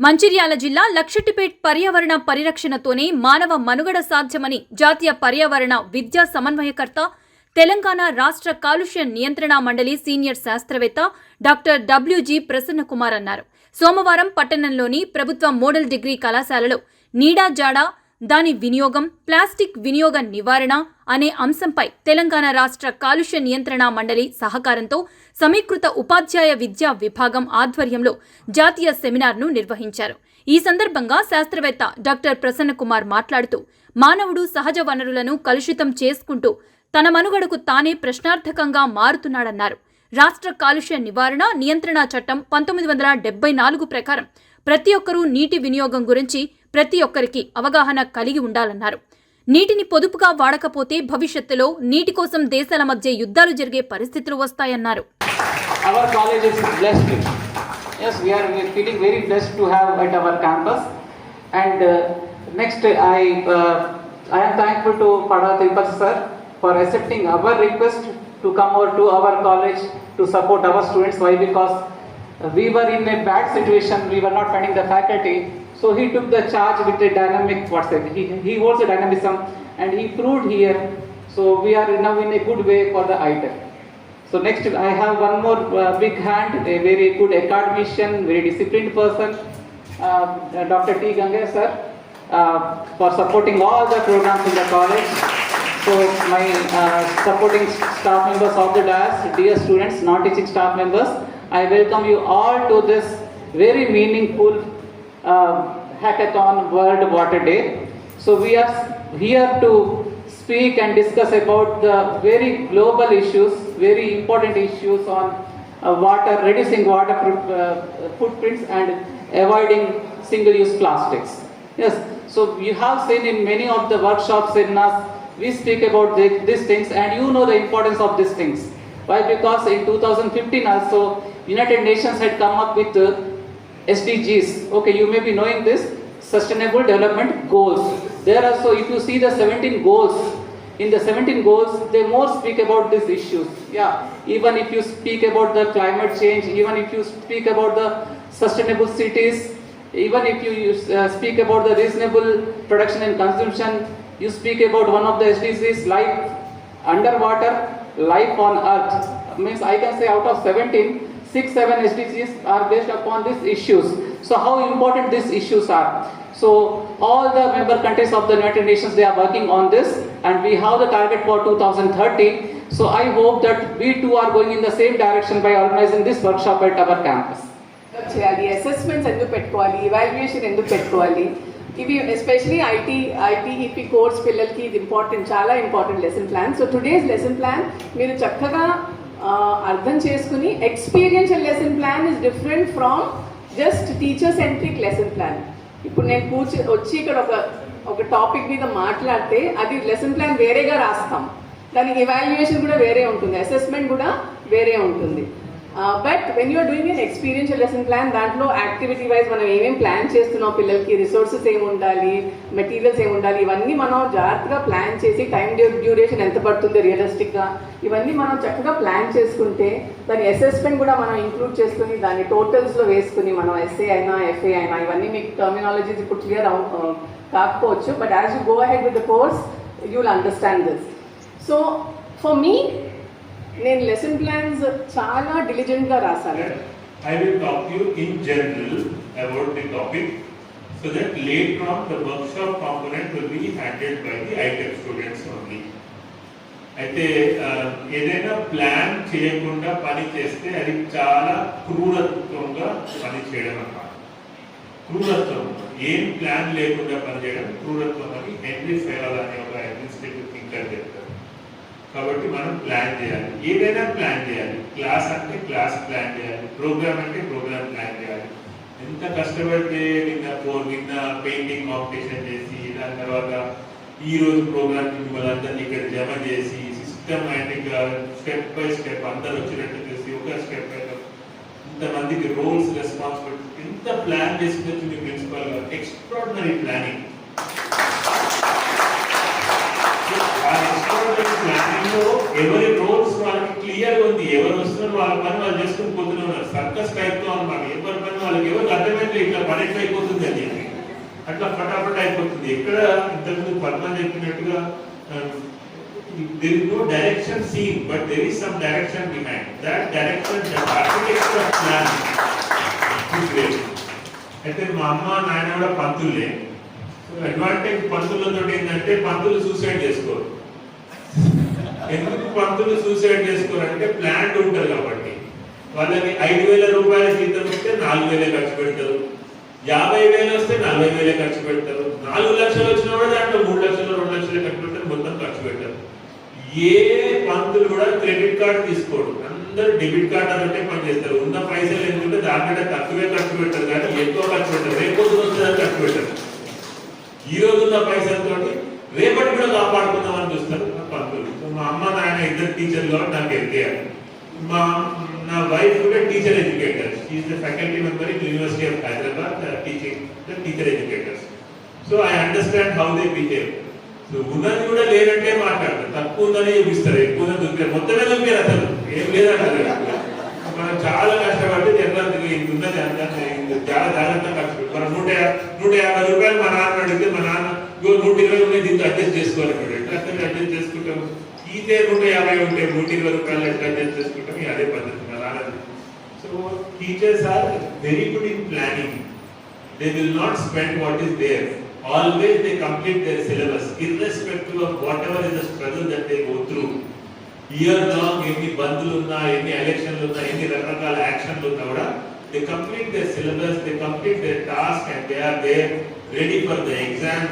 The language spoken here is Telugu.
మంచిర్యాల జిల్లా లక్షెట్టిపేట్ పర్యావరణ పరిరక్షణతోనే మానవ మనుగడ సాధ్యమని జాతీయ పర్యావరణ విద్యా సమన్వయకర్త తెలంగాణ రాష్ట్ర కాలుష్య నియంత్రణ మండలి సీనియర్ శాస్త్రవేత్త డాక్టర్ డబ్ల్యూజీ ప్రసన్నకుమార్ అన్నారు. సోమవారం పట్టణంలోని ప్రభుత్వ మోడల్ డిగ్రీ కళాశాలలో నీడా జాడా దాని వినియోగం, ప్లాస్టిక్ వినియోగ నివారణ అనే అంశంపై తెలంగాణ రాష్ట్ర కాలుష్య నియంత్రణ మండలి సహకారంతో సమీకృత ఉపాధ్యాయ విద్యా విభాగం ఆధ్వర్యంలో జాతీయ సెమినార్ను నిర్వహించారు. ఈ సందర్భంగా శాస్త్రవేత్త డాక్టర్ ప్రసన్నకుమార్ మాట్లాడుతూ, మానవుడు సహజ వనరులను కలుషితం చేసుకుంటూ తన మనుగడకు తానే ప్రశ్నార్థకంగా మారుతున్నాడన్నారు. రాష్ట్ర కాలుష్య నివారణ నియంత్రణ చట్టం 1974 ప్రకారం ప్రతి ఒక్కరూ నీటి వినియోగం గురించి ప్రతి ఒక్కరికి అవగాహన కలిగి ఉండాలన్నారు. నీటిని పొదుపుగా వాడకపోతే భవిష్యత్తులో నీటి కోసం దేశాల మధ్య యుద్ధాలు జరిగే పరిస్థితులు వస్తాయన్నారు. Our college is blessed. Yes, we are feeling very blessed to have at our campus. And next, I am thankful to Pada Tirupati sir for accepting our request to come over to our college to support our students. Why? Because we were in a bad situation. We were not finding the faculty. So he took the charge with a dynamic WhatsApp. He holds a dynamism and he proved here. So we are now in a good way for the ITEC. So next I have one more big hand, a very good academician, very disciplined person, Dr. T. Gange sir, for supporting all the programs in the college. So my supporting staff members of the DAS, dear students, non-teaching staff members, I welcome you all to this very meaningful Hackathon World Water Day. So we are here to speak and discuss about the very global issues, very important issues on water, reducing water footprints and avoiding single-use plastics. Yes, so you have seen in many of the workshops in us, we speak about these things and you know the importance of these things. Why? Because in 2015 also, United Nations had come up with SDGs. Okay, you may be knowing this, Sustainable Development Goals. There also, if you see the 17 goals, in the 17 goals, they more speak about these issues. Yeah, even if you speak about the climate change, even if you speak about the sustainable cities, even if you speak about the reasonable production and consumption, you speak about one of the SDGs, life underwater, life on earth. Means I can say out of 17, 6-7 SDGs are based upon these issues. So how important these issues are. So all the member countries of the United Nations, they are working on this and we have the target for 2030. So I hope that we too are going in the same direction by organizing this workshop at our campus. చేయాలి, అసెస్మెంట్స్ ఎందుకు పెట్టుకోవాలి, ఇవాల్యుయేషన్ ఎందుకు పెట్టుకోవాలి, ఇవి ఎస్పెషలీ ఐటీఈపీ కోర్స్ పిల్లలకి ఇది ఇంపార్టెంట్, చాలా important lesson plan. So today's lesson plan మీరు చక్కగా అర్థం చేసుకుని, experiential lesson plan is different from just teacher centric lesson plan. ఇప్పుడు నేను వచ్చి ఇక్కడ ఒక టాపిక్ మీద మాట్లాడితే అది లెసన్ ప్లాన్ వేరేగా రాస్తాం, దానికి ఇవాల్యుయేషన్ కూడా వేరే ఉంటుంది, అసెస్మెంట్ కూడా వేరే ఉంటుంది. But when you're doing an experiential lesson plan, దాంట్లో యాక్టివిటీ వైజ్ మనం ఏమేమి ప్లాన్ చేస్తున్నాం, పిల్లలకి రిసోర్సెస్ ఏమి ఉండాలి, మెటీరియల్స్ ఏమి ఉండాలి, ఇవన్నీ మనం జాగ్రత్తగా ప్లాన్ చేసి టైం డ్యూరేషన్ ఎంత పడుతుంది రియలిస్టిక్గా, ఇవన్నీ మనం చక్కగా ప్లాన్ చేసుకుంటే దాని అసెస్మెంట్ కూడా మనం ఇంక్లూడ్ చేసుకుని దాన్ని టోటల్స్లో వేసుకుని మనం ఎస్ఏ అయినా ఎఫ్ఏ అయినా, ఇవన్నీ మీకు టర్మినాలజీస్ ఇప్పుడు క్లియర్ కాకపోవచ్చు, but as you go ahead with the course you will understand this. So for me, నేను లెసన్ ప్లాన్స్ చాలా డిలిజెంట్గా రాశాను. I will talk to you in general about the topic so that later on the workshop component will be handled by the ITEC students only. అయితే ఏదైనా ప్లాన్ చేయకుండా పని చేస్తే అది చాలా క్రూరత్వంగా పని చేయడం అన్నమాట. క్రూరత్వం, ఏం ప్లాన్ లేకుండా పనిచేయడం క్రూరత్వం అని హెన్రీ ఫెయల్ అనే ఒక అడ్మినిస్ట్రేటివ్ థింకర్ చెప్తారు. కాబట్టి మనం ప్లాన్ చేయాలి, ఏదైనా ప్లాన్ చేయాలి. క్లాస్ అంటే క్లాస్ ప్లాన్ చేయాలి, ప్రోగ్రామ్ అంటే ప్రోగ్రామ్ ప్లాన్ చేయాలి. ఎంత కష్టపడితే నిన్న పెయింటింగ్ కాంపిటీషన్ చేసి, దాని తర్వాత ఈ రోజు ప్రోగ్రామ్ వాళ్ళందరినీ ఇక్కడ జమ చేసి సిస్టమాటిక్గా స్టెప్ బై స్టెప్ అందరు వచ్చినట్టు చేసి ఒక స్టెప్ ఇంతమందికి రోల్స్ రెస్పాన్సిబిలిటీ ఎంత ప్లాన్ చేసుకొచ్చి మీ ప్రిన్సిపల్ గారు ఎక్స్ట్రాడినరీ ప్లానింగ్. ప్లానింగ్ లో ఎవరి రోల్స్ వాళ్ళకి క్లియర్ ఉంది, ఎవరు వస్తున్నారు వాళ్ళ పని వాళ్ళు చేసుకుని పోతూనే ఉన్నారు. సర్కస్ టైప్ తో అన్నమాట, ఎవరి పని వాళ్ళకి ఎవరికి అర్థమైతే ఇట్లా పని అయిపోతుంది అని చెప్పి అట్లా ఫటాఫట్ అయిపోతుంది. ఎక్కడ ఇంతకుముందు పద్మ చెప్పినట్టుగా there is no direction seen, but there is some direction behind. That direction, the architecture of plan is great. అయితే మా అమ్మ నాయన కూడా పంతులే. అడ్వాంటేజ్ పంతులతో ఏంటంటే పంతులు సూసైడ్ చేసుకోరు. ఎందుకు పంతులు సూసైడ్ చేసుకోరంటే ప్లాన్ ఉంటారు కాబట్టి. వాళ్ళకి 5,000 రూపాయల జీతం వస్తే 4,000 ఖర్చు పెడతారు, 50,000 వస్తే 40,000 ఖర్చు పెడతారు, 4 లక్షలు వచ్చినా కూడా దాంట్లో 3 లక్షలు 2 లక్షలు ఖర్చు పెడతారు, మొత్తం ఖర్చు పెట్టారు. ఏ పంతులు కూడా క్రెడిట్ కార్డు తీసుకోడు, అందరూ డెబిట్ కార్డు అన్నట్టే పనిచేస్తారు. ఉన్న పైసలు ఎందుకంటే దానికంటే తక్కువే ఖర్చు పెట్టారు కానీ ఎక్కువ ఖర్చు పెట్టారు. రేపు వస్తుందని ఖర్చు పెట్టారు. ఈ రోజు ఉన్న పైసలతో రేపటి కూడా కాపాడుకుందామని చూస్తారు పంతులు. మా అమ్మ నాయన ఇద్దరు టీచర్లు కాబట్టి నాకు ఎదిగారు. నా వైఫ్ కూడా teacher educator. She is the faculty member in university of Hyderabad teaching the teacher educators. So I understand how they behave. So ఉన్నది కూడా లేదంటే మాట్లాడతారు, తక్కువ ఉందని చూపిస్తారు, ఎక్కువ ఉందని చూపారు, మొత్తమే చూపారు, అసలు ఏం లేదంటారు. మనం చాలా కష్టపడి ఉన్నది చాలా జాగ్రత్తగా ఖర్చు పెట్టి మనం 150 రూపాయలు మా నాన్న అడిగితే మా నాన్న 120 ఉన్నాయి దీంతో అడ్జస్ట్ చేసుకోవాలి. ఎట్లా అడ్జస్ట్ చేసుకుంటాం? ఈతే 150 ఉంటే 120 రూపాయలు ఎట్లా అడ్జస్ట్ చేసుకుంటాం? అదే పద్ధతి మా నాన్నది. So teachers are very good in planning. They will not spend what is there. Always they complete their syllabus, irrespective of whatever is the struggle that they go through. Year long, any bandhulu unna, any elections unna, any rakakala actions unna kuda, they complete their syllabus, they complete their task, and they are there ready for the exam.